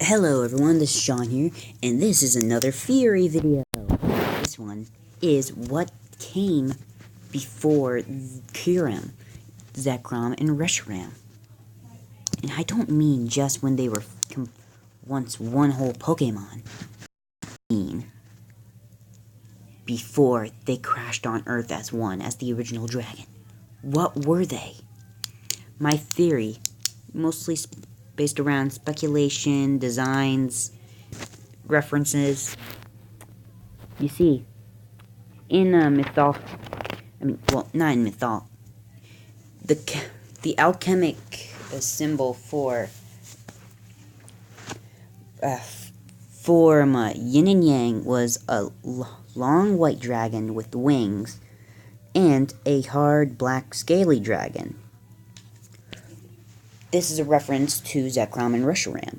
Hello everyone, this is Sean here, and this is another theory video. This one is what came before Kyurem, Zekrom, and Reshiram. And I don't mean just when they were once one whole Pokemon. I mean before they crashed on Earth as one, as the original dragon. What were they? My theory, mostly based around speculation, designs, references. You see, in not in the alchemic symbol for yin and yang was a long white dragon with wings and a hard black scaly dragon. This is a reference to Zekrom and Reshiram.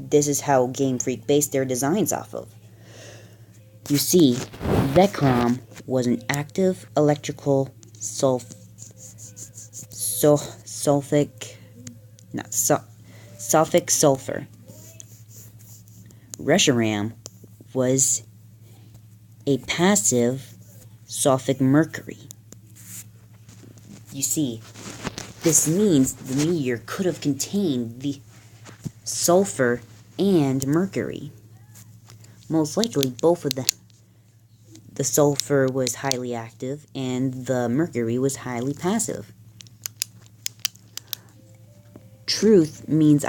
This is how Game Freak based their designs off of. You see, Zekrom was an active electrical sulfic sulfur. Reshiram was a passive sulfic mercury. You see, this means the meteor could have contained the sulfur and mercury. Most likely, both of the sulfur was highly active and the mercury was highly passive. Truth means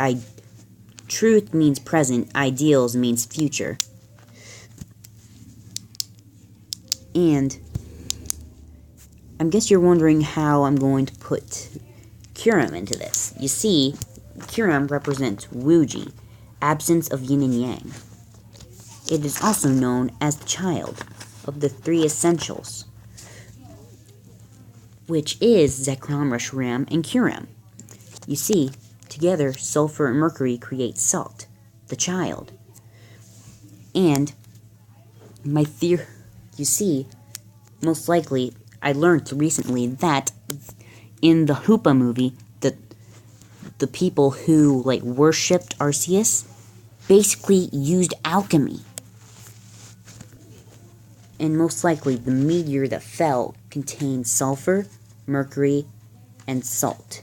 present, ideals means future. And I guess you're wondering how I'm going to put Kyurem into this. You see, Kyurem represents Wuji, absence of yin and yang. It is also known as the child of the three essentials, which is Zekrom, Reshiram, and Kyurem. You see, together, sulfur and mercury create salt, the child. And my theory, you see, most likely, I learned recently that in the Hoopa movie, the people who worshipped Arceus basically used alchemy. And most likely the meteor that fell contained sulfur, mercury, and salt.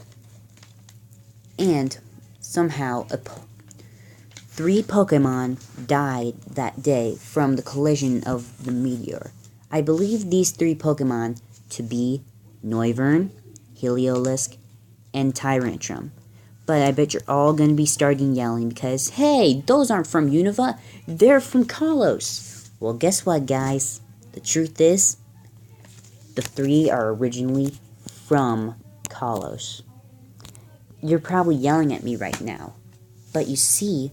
And somehow 3 Pokemon died that day from the collision of the meteor. I believe these 3 Pokemon to be Noivern, Heliolisk, and Tyrantrum. But I bet you're all going to be starting yelling because, hey, those aren't from Unova, they're from Kalos. Well, guess what, guys? The truth is, the 3 are originally from Kalos. You're probably yelling at me right now, but you see,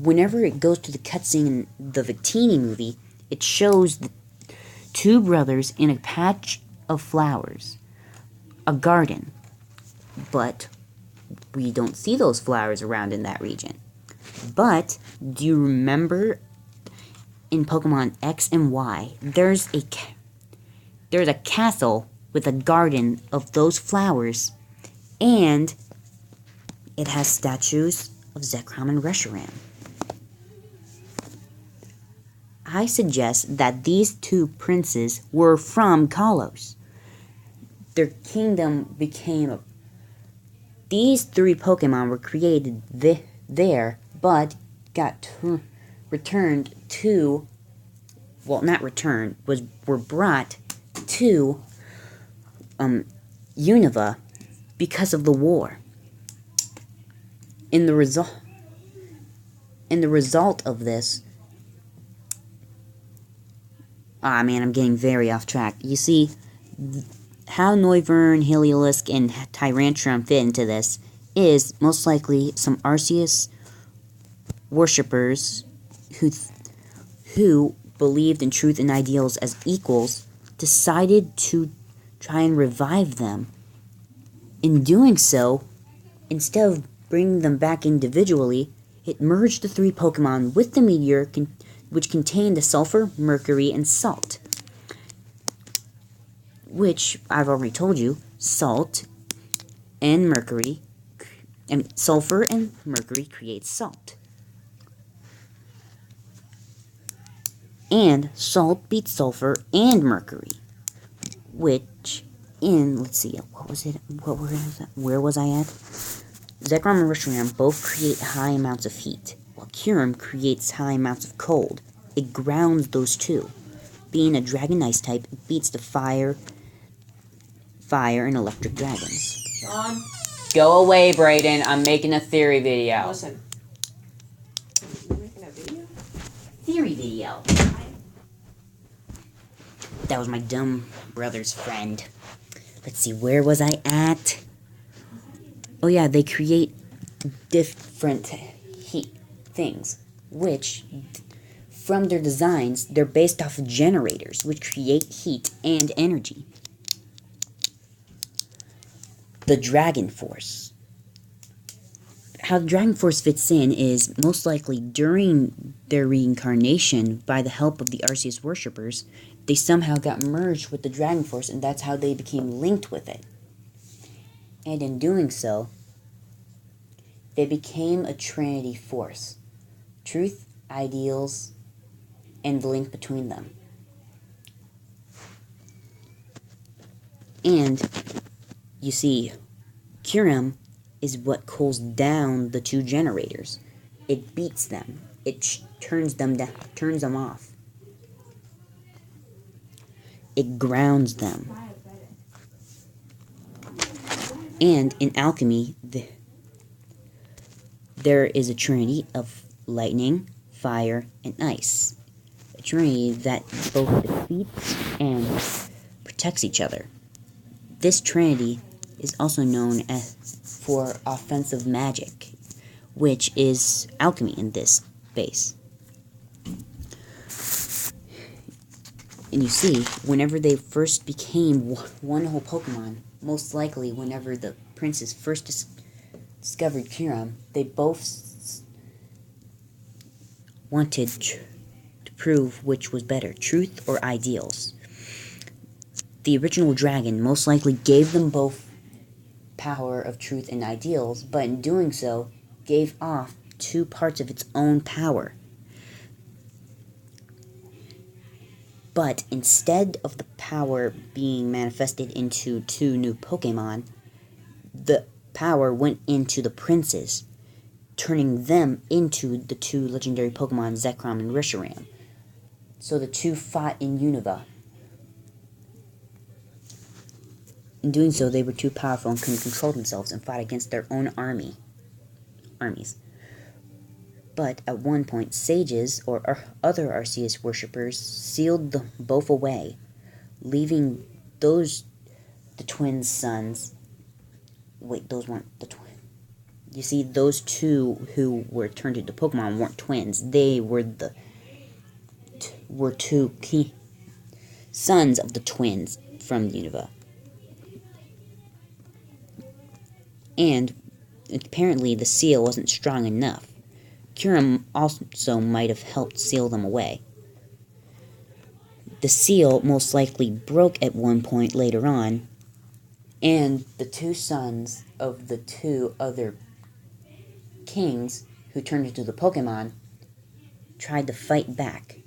whenever it goes to the cutscene in the Victini movie, it shows the 2 brothers in a patch of flowers, a garden, but we don't see those flowers around in that region. But do you remember in Pokemon X and Y, there's a castle with a garden of those flowers, and it has statues of Zekrom and Reshiram. I suggest that these 2 princes were from Kalos. Their kingdom became these 3 Pokemon were created there, but got returned to, well, not returned, were brought to Unova because of the war. In the result of this, I'm getting very off track. You see, how Noivern, Heliolisk, and Tyrantrum fit into this is most likely some Arceus worshippers who believed in truth and ideals as equals decided to try and revive them. In doing so, instead of bringing them back individually, it merged the 3 Pokemon with the meteor, which contained the sulfur, mercury, and salt. Which, I've already told you, salt and mercury, sulfur and mercury create salt. And salt beats sulfur and mercury, which let's see, where was I at? Zekrom and Reshiram both create high amounts of heat, while Kiram creates high amounts of cold. It grounds those two. Being a dragon ice type, it beats the fire and electric dragons. Sean, Go away, Brayden. I'm making a theory video. listen. You're making a video? Theory video. That was my dumb brother's friend. Let's see, where was I at? Oh yeah, they create different heat things, which, from their designs, they're based off of generators, which create heat and energy. The Dragon Force. How the Dragon Force fits in is most likely during their reincarnation, by the help of the Arceus worshippers, they somehow got merged with the Dragon Force, and that's how they became linked with it. And in doing so, they became a Trinity force. Truth, ideals, and the link between them. And, you see, Kiram is what cools down the two generators. It beats them. It turns them down, turns them off. It grounds them. And in alchemy, there is a trinity of lightning, fire, and ice. A trinity that both defeats and protects each other. This trinity is also known as for offensive magic, which is alchemy in this base. And you see, whenever they first became one whole Pokemon, most likely whenever the princes first discovered Kiram, they both wanted to prove which was better, truth or ideals. The original dragon most likely gave them both power of truth and ideals, but in doing so, gave off two parts of its own power. But instead of the power being manifested into two new Pokemon, the power went into the princes, turning them into the two legendary Pokemon Zekrom and Reshiram. So the two fought in Unova. In doing so, they were too powerful and couldn't control themselves and fought against their own armies. But at one point, sages or other Arceus worshippers sealed them both away, leaving the twins' sons. Wait, those weren't the twins. You see, those two who were turned into Pokemon weren't twins. They were two sons of the twins from Unova. And apparently the seal wasn't strong enough. Kiram also might have helped seal them away. The seal most likely broke at one point later on, and the two sons of the two other kings who turned into the Pokemon tried to fight back.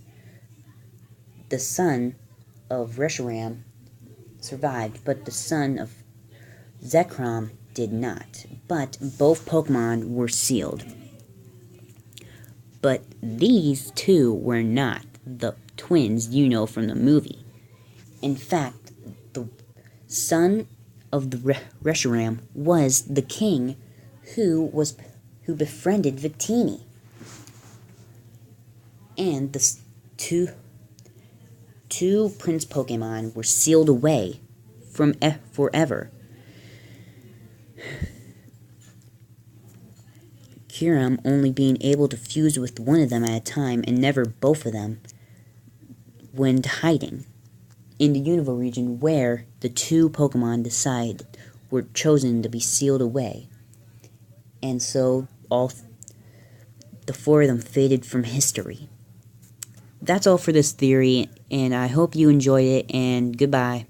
The son of Reshiram survived, but the son of Zekrom did not. But both Pokemon were sealed. But these two were not the twins you know from the movie. In fact, the son of the Reshiram was the king who befriended Victini. And the two prince Pokemon were sealed away from forever. Kiram only being able to fuse with one of them at a time and never both of them when hiding in the Unova region, where the two Pokemon were chosen to be sealed away. And so all the four of them faded from history. That's all for this theory, and I hope you enjoyed it, and goodbye.